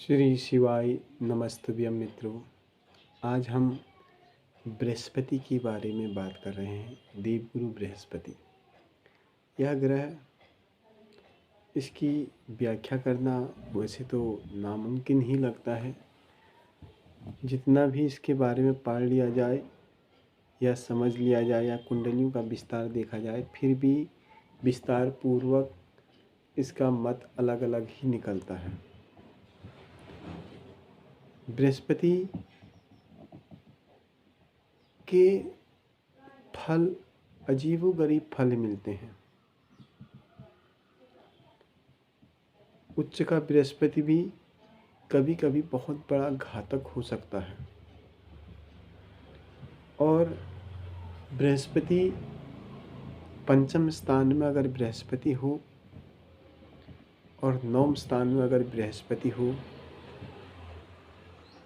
श्री शिवाय नमस्तभ्यम मित्रों। आज हम बृहस्पति के बारे में बात कर रहे हैं। देवगुरु बृहस्पति, यह ग्रह, इसकी व्याख्या करना वैसे तो नामुमकिन ही लगता है। जितना भी इसके बारे में पढ़ लिया जाए या समझ लिया जाए या कुंडलियों का विस्तार देखा जाए, फिर भी विस्तार पूर्वक इसका मत अलग अलग ही निकलता है। बृहस्पति के फल अजीबोगरीब फल मिलते हैं। उच्च का बृहस्पति भी कभी कभी बहुत बड़ा घातक हो सकता है। और बृहस्पति पंचम स्थान में अगर बृहस्पति हो और नवम स्थान में अगर बृहस्पति हो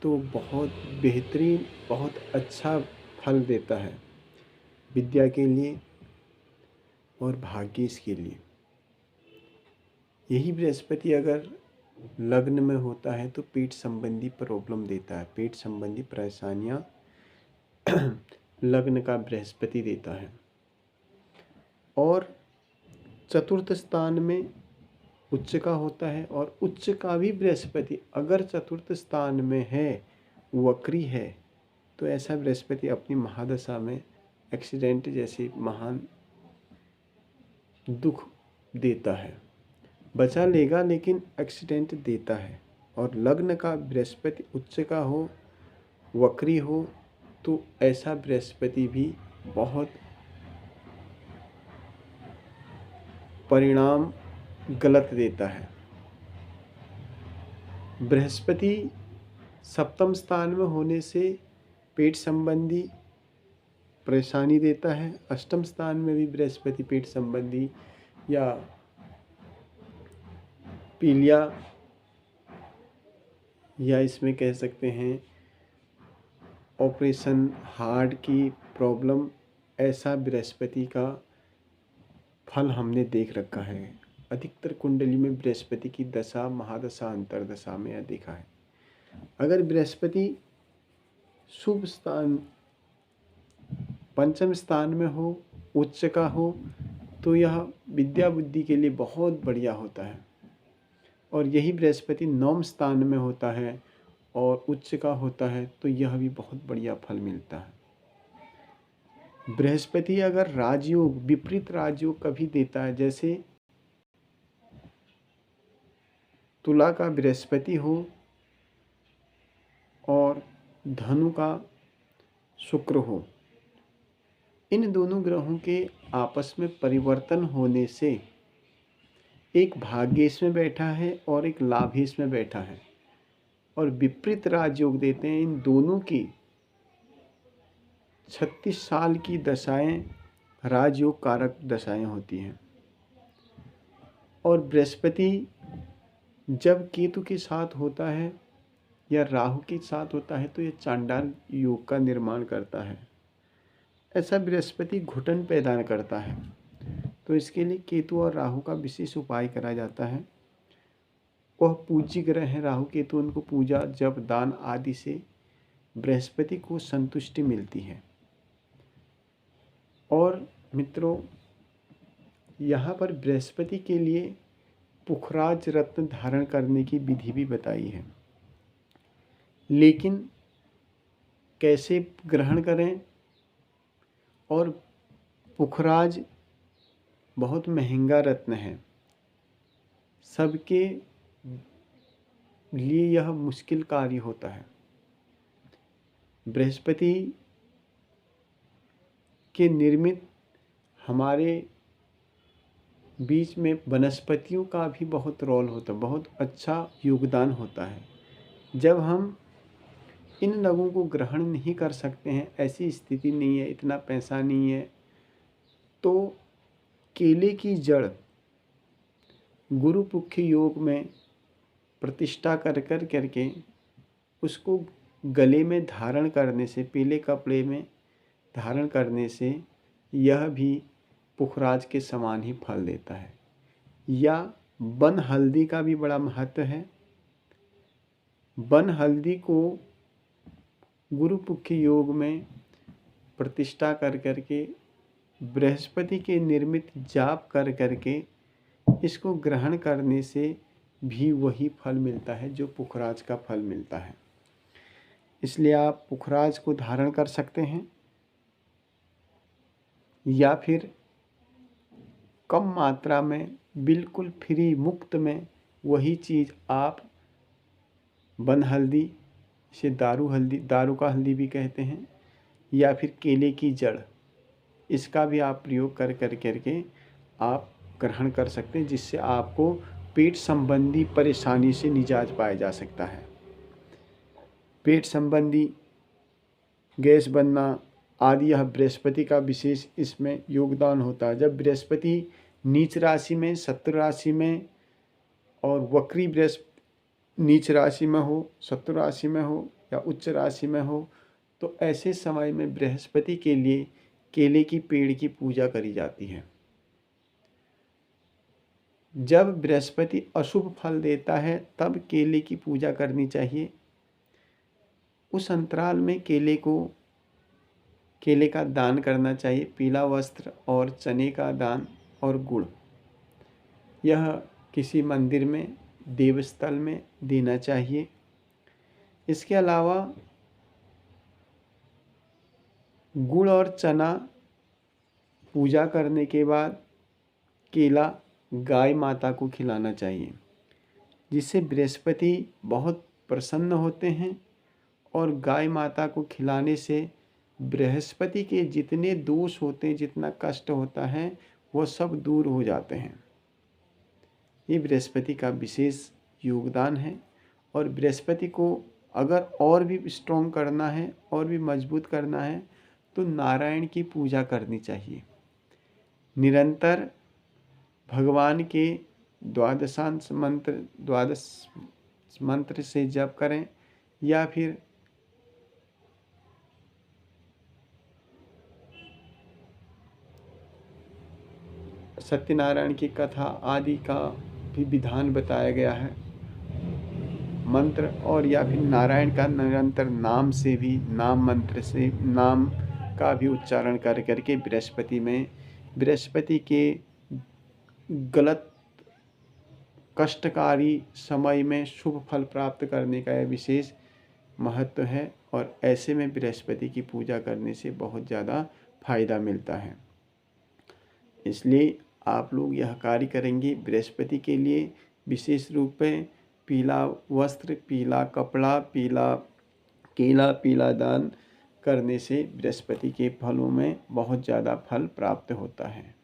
तो बहुत बेहतरीन, बहुत अच्छा फल देता है विद्या के लिए और भाग्येश के लिए। यही बृहस्पति अगर लग्न में होता है तो पेट संबंधी प्रॉब्लम देता है, पेट संबंधी परेशानियां लग्न का बृहस्पति देता है। और चतुर्थ स्थान में उच्च का होता है, और उच्च का भी बृहस्पति अगर चतुर्थ स्थान में है, वक्री है, तो ऐसा बृहस्पति अपनी महादशा में एक्सीडेंट जैसे महान दुख देता है। बचा लेगा लेकिन एक्सीडेंट देता है। और लग्न का बृहस्पति उच्च का हो, वक्री हो, तो ऐसा बृहस्पति भी बहुत परिणाम गलत देता है। बृहस्पति सप्तम स्थान में होने से पेट संबंधी परेशानी देता है। अष्टम स्थान में भी बृहस्पति पेट संबंधी या पीलिया, या इसमें कह सकते हैं ऑपरेशन, हार्ट की प्रॉब्लम, ऐसा बृहस्पति का फल हमने देख रखा है। अधिकतर कुंडली में बृहस्पति की दशा, महादशा, अंतरदशा में यह देखा है। अगर बृहस्पति शुभ स्थान पंचम स्थान में हो, उच्च का हो, तो यह विद्या बुद्धि के लिए बहुत बढ़िया होता है। और यही बृहस्पति नवम स्थान में होता है और उच्च का होता है तो यह भी बहुत बढ़िया फल मिलता है। बृहस्पति अगर राजयोग, विपरीत राजयोग कभी देता है, जैसे तुला का बृहस्पति हो और धनु का शुक्र हो, इन दोनों ग्रहों के आपस में परिवर्तन होने से एक भाग्येश में बैठा है और एक लाभेश में बैठा है, और विपरीत राजयोग देते हैं। इन दोनों की 36 साल की दशाएं राजयोग कारक दशाएं होती हैं। और बृहस्पति जब केतु के साथ होता है या राहु के साथ होता है तो यह चांडाल योग का निर्माण करता है। ऐसा बृहस्पति घुटन पैदा करता है, तो इसके लिए केतु और राहु का विशेष उपाय करा जाता है। वह पूज्य ग्रह हैं राहु केतु, उनको पूजा, जप, दान आदि से बृहस्पति को संतुष्टि मिलती है। और मित्रों, यहाँ पर बृहस्पति के लिए पुखराज रत्न धारण करने की विधि भी बताई है, लेकिन कैसे ग्रहण करें। और पुखराज बहुत महंगा रत्न है, सबके लिए यह मुश्किल कार्य होता है। बृहस्पति के निर्मित हमारे बीच में वनस्पतियों का भी बहुत रोल होता है, बहुत अच्छा योगदान होता है। जब हम इन लोगों को ग्रहण नहीं कर सकते हैं, ऐसी स्थिति नहीं है, इतना पैसा नहीं है, तो केले की जड़ गुरु पुख्य योग में प्रतिष्ठा करके उसको गले में धारण करने से, पीले कपड़े में धारण करने से यह भी पुखराज के समान ही फल देता है। या वन हल्दी का भी बड़ा महत्व है। वन हल्दी को गुरु पुख्य योग में प्रतिष्ठा कर करके बृहस्पति के निर्मित जाप कर करके इसको ग्रहण करने से भी वही फल मिलता है जो पुखराज का फल मिलता है। इसलिए आप पुखराज को धारण कर सकते हैं या फिर कम मात्रा में बिल्कुल फ्री मुफ्त में वही चीज़ आप वन हल्दी, इसे दारू का हल्दी भी कहते हैं, या फिर केले की जड़, इसका भी आप प्रयोग कर करके आप ग्रहण कर सकते हैं, जिससे आपको पेट संबंधी परेशानी से निजात पाया जा सकता है। पेट संबंधी गैस बनना आदि यह बृहस्पति का विशेष इसमें योगदान होता है। जब बृहस्पति नीच राशि में, शत्रु राशि में और वक्री बृहस्पति नीच राशि में हो, शत्रु राशि में हो या उच्च राशि में हो, तो ऐसे समय में बृहस्पति के लिए केले की पेड़ की पूजा करी जाती है। जब बृहस्पति अशुभ फल देता है तब केले की पूजा करनी चाहिए। उस अंतराल में केले का दान करना चाहिए, पीला वस्त्र और चने का दान और गुड़, यह किसी मंदिर में, देवस्थल में देना चाहिए। इसके अलावा गुड़ और चना पूजा करने के बाद केला गाय माता को खिलाना चाहिए, जिससे बृहस्पति बहुत प्रसन्न होते हैं और गाय माता को खिलाने से बृहस्पति के जितने दोष होते हैं, जितना कष्ट होता है, वो सब दूर हो जाते हैं। ये बृहस्पति का विशेष योगदान है। और बृहस्पति को अगर और भी स्ट्रॉन्ग करना है और भी मजबूत करना है तो नारायण की पूजा करनी चाहिए। निरंतर भगवान के द्वादश मंत्र से जप करें या फिर सत्यनारायण की कथा आदि का भी विधान बताया गया है मंत्र, और या फिर नारायण का निरंतर नाम से भी, नाम मंत्र से नाम का भी उच्चारण कर करके बृहस्पति के गलत कष्टकारी समय में शुभ फल प्राप्त करने का यह विशेष महत्व है। और ऐसे में बृहस्पति की पूजा करने से बहुत ज़्यादा फायदा मिलता है। इसलिए आप लोग यह कार्य करेंगे। बृहस्पति के लिए विशेष रूप में पीला वस्त्र, पीला कपड़ा, पीला केला, पीला दान करने से बृहस्पति के फलों में बहुत ज़्यादा फल प्राप्त होता है।